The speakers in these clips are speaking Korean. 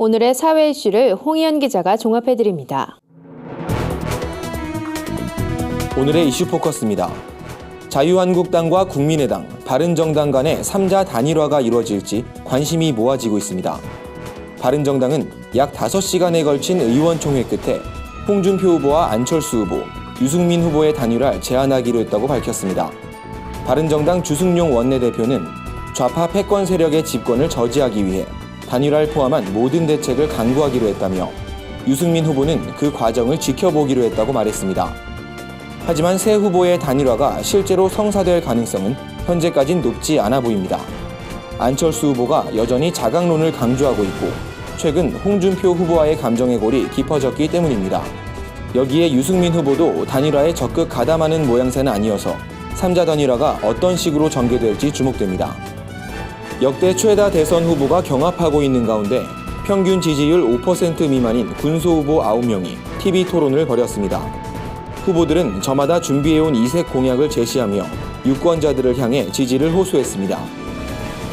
오늘의 사회 이슈를 홍희연 기자가 종합해드립니다. 오늘의 이슈 포커스입니다. 자유한국당과 국민의당, 바른정당 간의 3자 단일화가 이루어질지 관심이 모아지고 있습니다. 바른정당은 약 5시간에 걸친 의원총회 끝에 홍준표 후보와 안철수 후보, 유승민 후보의 단일화를 제안하기로 했다고 밝혔습니다. 바른정당 주승용 원내대표는 좌파 패권 세력의 집권을 저지하기 위해 단일화를 포함한 모든 대책을 강구하기로 했다며 유승민 후보는 그 과정을 지켜보기로 했다고 말했습니다. 하지만 새 후보의 단일화가 실제로 성사될 가능성은 현재까진 높지 않아 보입니다. 안철수 후보가 여전히 자강론을 강조하고 있고 최근 홍준표 후보와의 감정의 골이 깊어졌기 때문입니다. 여기에 유승민 후보도 단일화에 적극 가담하는 모양새는 아니어서 3자 단일화가 어떤 식으로 전개될지 주목됩니다. 역대 최다 대선 후보가 경합하고 있는 가운데 평균 지지율 5% 미만인 군소 후보 9명이 TV 토론을 벌였습니다. 후보들은 저마다 준비해온 이색 공약을 제시하며 유권자들을 향해 지지를 호소했습니다.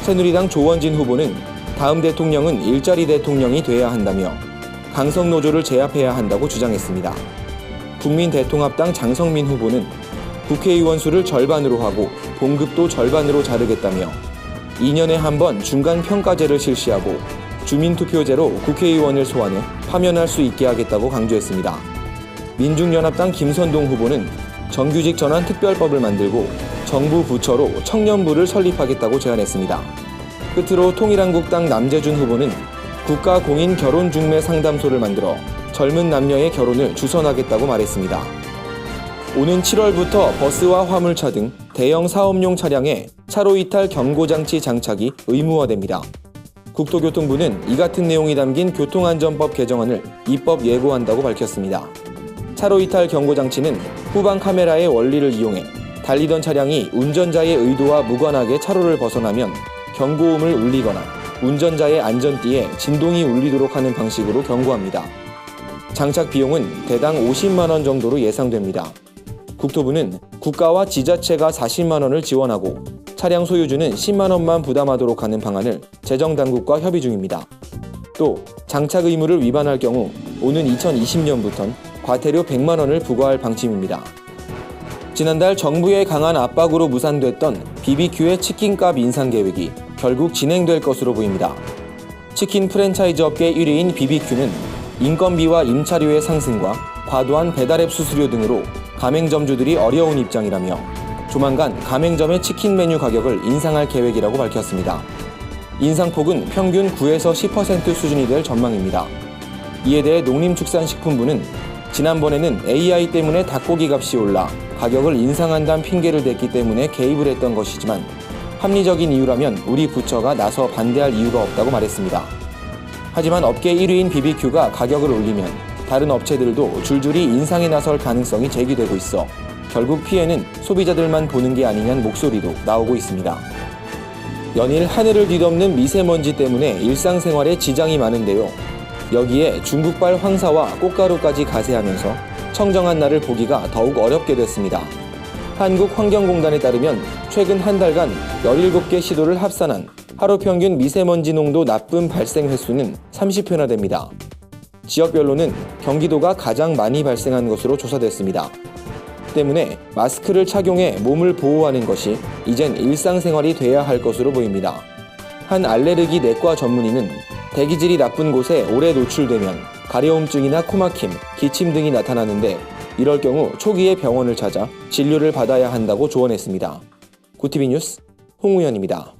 새누리당 조원진 후보는 다음 대통령은 일자리 대통령이 돼야 한다며 강성노조를 제압해야 한다고 주장했습니다. 국민대통합당 장성민 후보는 국회의원 수를 절반으로 하고 봉급도 절반으로 자르겠다며 2년에 한 번 중간평가제를 실시하고 주민투표제로 국회의원을 소환해 파면할 수 있게 하겠다고 강조했습니다. 민중연합당 김선동 후보는 정규직 전환 특별법을 만들고 정부 부처로 청년부를 설립하겠다고 제안했습니다. 끝으로 통일한국당 남재준 후보는 국가공인 결혼중매 상담소를 만들어 젊은 남녀의 결혼을 주선하겠다고 말했습니다. 오는 7월부터 버스와 화물차 등 대형 사업용 차량에 차로 이탈 경고장치 장착이 의무화됩니다. 국토교통부는 이 같은 내용이 담긴 교통안전법 개정안을 입법 예고한다고 밝혔습니다. 차로 이탈 경고장치는 후방 카메라의 원리를 이용해 달리던 차량이 운전자의 의도와 무관하게 차로를 벗어나면 경고음을 울리거나 운전자의 안전띠에 진동이 울리도록 하는 방식으로 경고합니다. 장착 비용은 대당 50만 원 정도로 예상됩니다. 국토부는 국가와 지자체가 40만 원을 지원하고 차량 소유주는 10만 원만 부담하도록 하는 방안을 재정당국과 협의 중입니다. 또 장착 의무를 위반할 경우 오는 2020년부터는 과태료 100만 원을 부과할 방침입니다. 지난달 정부의 강한 압박으로 무산됐던 BBQ의 치킨값 인상 계획이 결국 진행될 것으로 보입니다. 치킨 프랜차이즈 업계 1위인 BBQ는 인건비와 임차료의 상승과 과도한 배달앱 수수료 등으로 가맹점주들이 어려운 입장이라며 조만간 가맹점의 치킨 메뉴 가격을 인상할 계획이라고 밝혔습니다. 인상폭은 평균 9에서 10% 수준이 될 전망입니다. 이에 대해 농림축산식품부는 지난번에는 AI 때문에 닭고기 값이 올라 가격을 인상한다는 핑계를 댔기 때문에 개입을 했던 것이지만 합리적인 이유라면 우리 부처가 나서 반대할 이유가 없다고 말했습니다. 하지만 업계 1위인 BBQ가 가격을 올리면 다른 업체들도 줄줄이 인상에 나설 가능성이 제기되고 있어 결국 피해는 소비자들만 보는 게 아니냐는 목소리도 나오고 있습니다. 연일 하늘을 뒤덮는 미세먼지 때문에 일상생활에 지장이 많은데요. 여기에 중국발 황사와 꽃가루까지 가세하면서 청정한 날을 보기가 더욱 어렵게 됐습니다. 한국환경공단에 따르면 최근 한 달간 17개 시도를 합산한 하루 평균 미세먼지 농도 나쁨 발생 횟수는 30회나 됩니다. 지역별로는 경기도가 가장 많이 발생한 것으로 조사됐습니다. 때문에 마스크를 착용해 몸을 보호하는 것이 이젠 일상생활이 돼야 할 것으로 보입니다. 한 알레르기 내과 전문의는 대기질이 나쁜 곳에 오래 노출되면 가려움증이나 코막힘, 기침 등이 나타나는데 이럴 경우 초기에 병원을 찾아 진료를 받아야 한다고 조언했습니다. 구티비 뉴스 홍우연입니다.